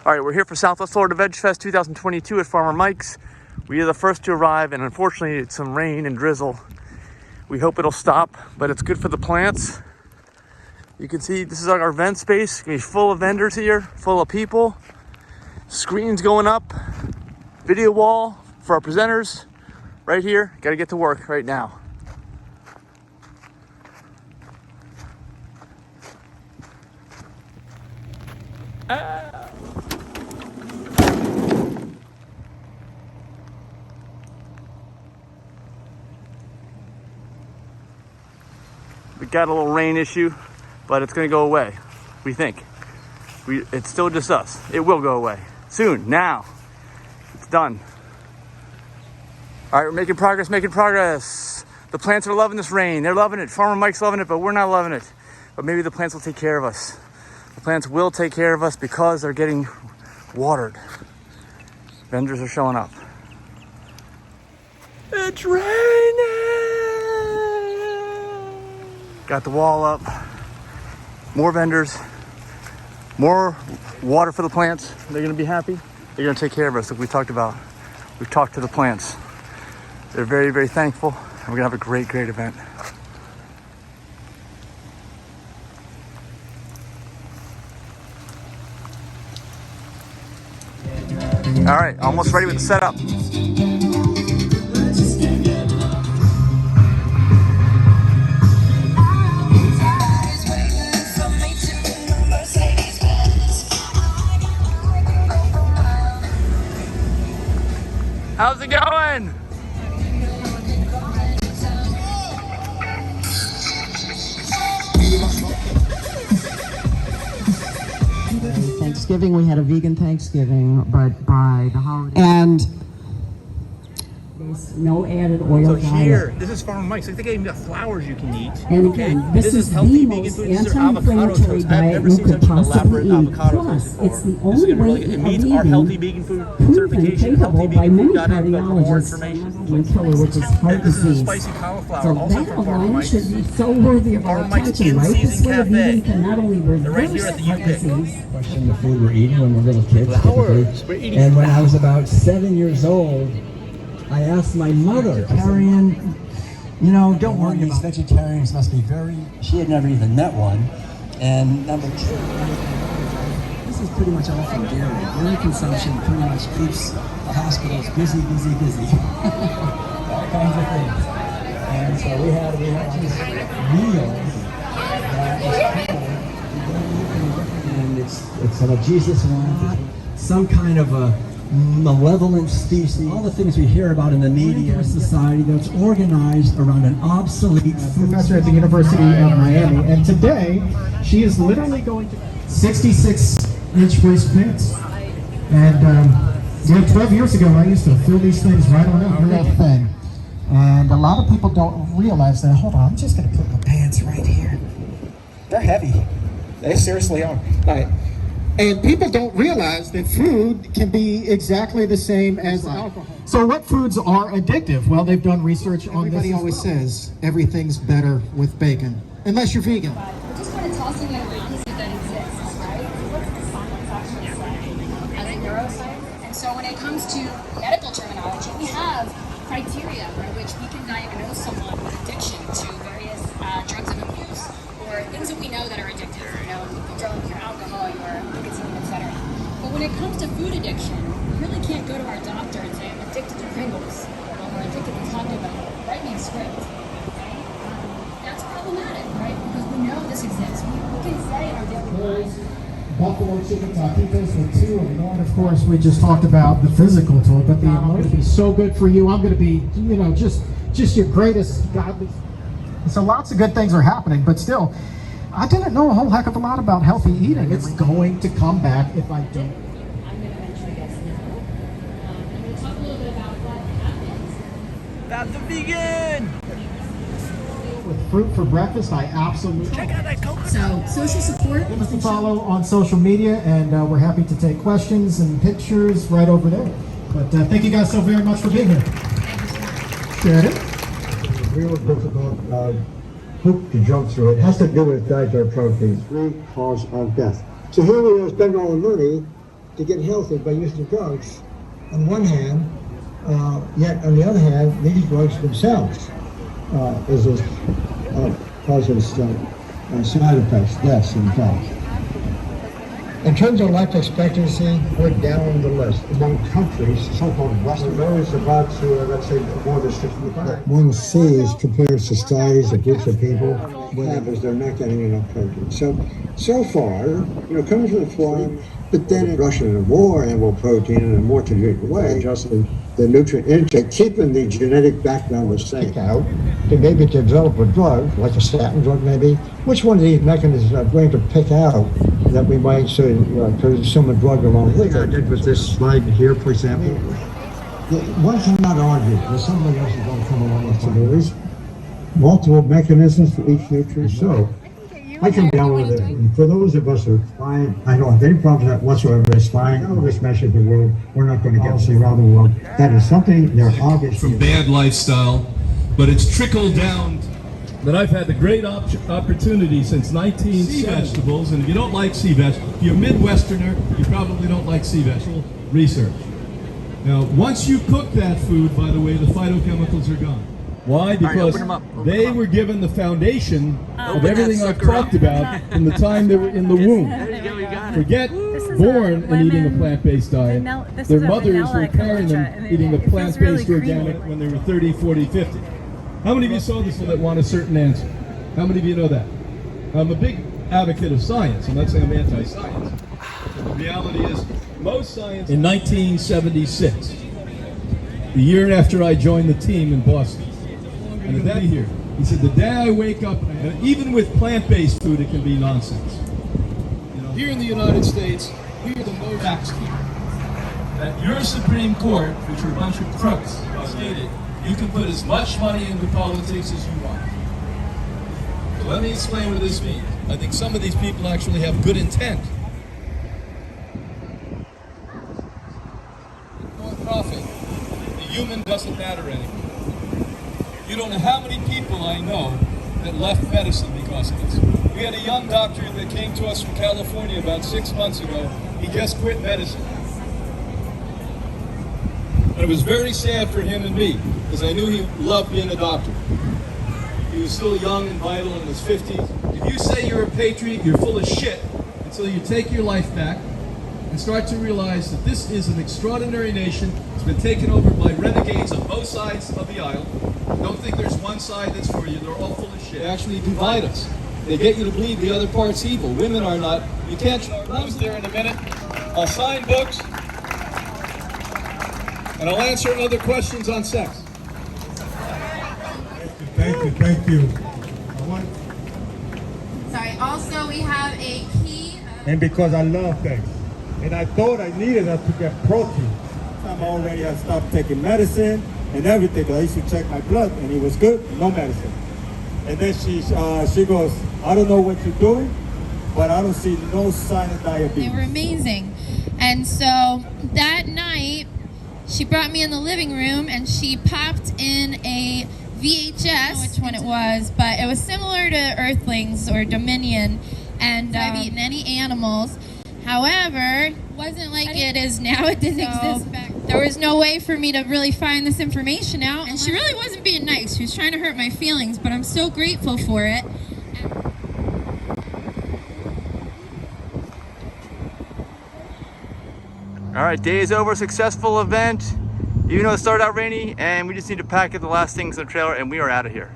All right, we're here for Southwest Florida Veg Fest 2022 at Farmer Mike's. We are the first to arrive, and unfortunately it's some rain and drizzle. We hope it'll stop, but it's good for the plants. You can see this is our event space. It's gonna be full of vendors here, full of people. Screens going up, video wall for our presenters right here. Gotta get to work right now. We got a little rain issue, but it's gonna go away, we think. It's still just us. It will go away soon, now. It's done. All right, we're making progress. The plants are loving this rain. They're loving it. Farmer Mike's loving it, but we're not loving it. But maybe the plants will take care of us. The plants will take care of us because they're getting watered. Vendors are showing up. It's raining! Got the wall up. More vendors. More water for the plants. They're gonna be happy. They're gonna take care of us, like we talked about. We've talked to the plants. They're very, very thankful. And we're gonna have a great, great event. All right, almost ready with the setup. How's it going? Thanksgiving, we had a vegan Thanksgiving, but by the holiday and there's no added oil. So here, this is Farmer Mike's. I think they even got flowers you can eat. And again, this is the most anti-inflammatory diet you could possibly eat. Plus, it's the only way of eating our healthy vegan food certification. capable by many cardiologists, killer, which is heart disease. Spicy cauliflower, So also that from Farmer alone Mike's. should be so worthy of our Farmer Mike's attention, right? This in-season way of cafe. eating can not only reverse right here at the heart U-Pick. disease. Question the food we're eating when we're little kids. Flowers. Typically. We're eating And when I was about 7 years old, I asked my mother, vegetarian, don't worry, these vegetarians must be very, she had never even met one. And number two, this is pretty much all from dairy. Dairy consumption pretty much keeps the hospitals busy. All kinds of things. And so we had these meals that is and it's a Jesus want, some kind of a malevolent species, all the things we hear about in the media, a society that's organized around an obsolete professor at the University of Miami, and today she is literally going to 66-inch waist pants. And 12 years ago, I used to fill these things right on up, real thin. And a lot of people don't realize that. Hold on, I'm just going to put my pants right here. They're heavy. They seriously are. All right. And people don't realize that food can be exactly the same as alcohol. So what foods are addictive? Well, they've done research on this. Everybody always says everything's better with bacon, unless you're vegan. We're just kind of tossing it around as if that exists, right? So what's the science actually say as a neuroscience? And so when it comes to medical terminology, we have criteria by which we can diagnose someone with addiction to various drugs of abuse or things that we know that are addictive. Your drug, your alcohol, your nicotine, etc. But when it comes to food addiction, we really can't go to our doctor and say, I'm addicted to Pringles, or we're addicted to Taco Bell. Write me a script. Okay? That's problematic, right? Because we know this exists. We can say in our daily lives. Buffalo chicken taquitos with 2 of them. Of course, we just talked about the physical to it, but the emotion is so good for you. I'm going to be, just your greatest godly. So lots of good things are happening, but still, I didn't know a whole heck of a lot about healthy eating. It's going to come back if I don't. I'm going to venture a guess now. I'm going to talk a little bit about what happens. That's the vegan! With fruit for breakfast, I absolutely. Check out that coconut. So, social support. Give us a follow on social media, and we're happy to take questions and pictures right over there. But thank you guys so very much for being here. Share it. The real about hoop to jump through. It has to do with dietary proteins, 3 cause of death. So here we are spending all the money to get healthy by using drugs. On one hand, yet on the other hand, these drugs themselves causes side effects, deaths, in fact. In terms of life expectancy, we're down the list among countries, so-called Western. Those about to, let's say, more than 65. One sees compared to societies, or groups of people, what happens, they're not getting enough protein. So far, coming from the farm, but then in Russia and the war, animal protein in a more convenient way, adjusting the nutrient intake, keeping the genetic background the same. Out to maybe develop a drug, like a statin drug maybe. Which one of these mechanisms are going to pick out that we might consume a drug along with it? I did with this slide here, for example. One cannot argue that somebody else is going to come along with some. There is multiple mechanisms for each nutrient. So I come down with it. And for those of us who are fine, I don't have any problem with that whatsoever. It's fine. All this measure of the world, we're not going to get to around the world. That is something they're obviously from bad lifestyle, but it's trickled down. That I've had the great opportunity since 19 sea vegetables, and if you don't like sea vegetables, if you're a Midwesterner, you probably don't like sea vegetable research. Now, once you cook that food, by the way, the phytochemicals are gone. Why? Because they were given the foundation of everything I've talked about from the time they were in the womb. Forget born and eating a plant-based diet. Their mothers were carrying them eating a plant-based organic when they were 30, 40, 50. How many of you saw this that want a certain answer? How many of you know that? I'm a big advocate of science. I'm not saying I'm anti-science. The reality is, most science... In 1976, the year after I joined the team in Boston, and at that year, he said, the day I wake up, and even with plant-based food, it can be nonsense. Here in the United States, we are the most taxed here. At your Supreme Court, which are a bunch of crooks, stated, you can put as much money into politics as you want. So let me explain what this means. I think some of these people actually have good intent. For profit, the human doesn't matter anymore. You don't know how many people I know that left medicine because of this. We had a young doctor that came to us from California about 6 months ago. He just quit medicine. And it was very sad for him and me, because I knew he loved being a doctor. He was still young and vital in his 50s. If you say you're a patriot, you're full of shit until you take your life back and start to realize that this is an extraordinary nation. It's been taken over by renegades on both sides of the aisle. Don't think there's one side that's for you. They're all full of shit. They actually divide us. They get you to believe the other part's evil. Women are not. You can't. I'll there in a minute. I'll sign books. And I'll answer other questions on sex. Thank you. Sorry, also we have a key. And because I love things. And I thought I needed her to get protein. I already had stopped taking medicine and everything. I used to check my blood and it was good, no medicine. And then she goes, I don't know what you're doing, but I don't see no sign of diabetes. They were amazing. And so that night, she brought me in the living room and she popped in a VHS. I don't know which one it was, but it was similar to Earthlings or Dominion. And I've eaten any animals. However, it wasn't like it is now. It didn't exist back then. There was no way for me to really find this information out. And she really wasn't being nice. She was trying to hurt my feelings, but I'm so grateful for it. All right, day is over, successful event. Even though it started out rainy, and we just need to pack up the last things in the trailer, and we are out of here.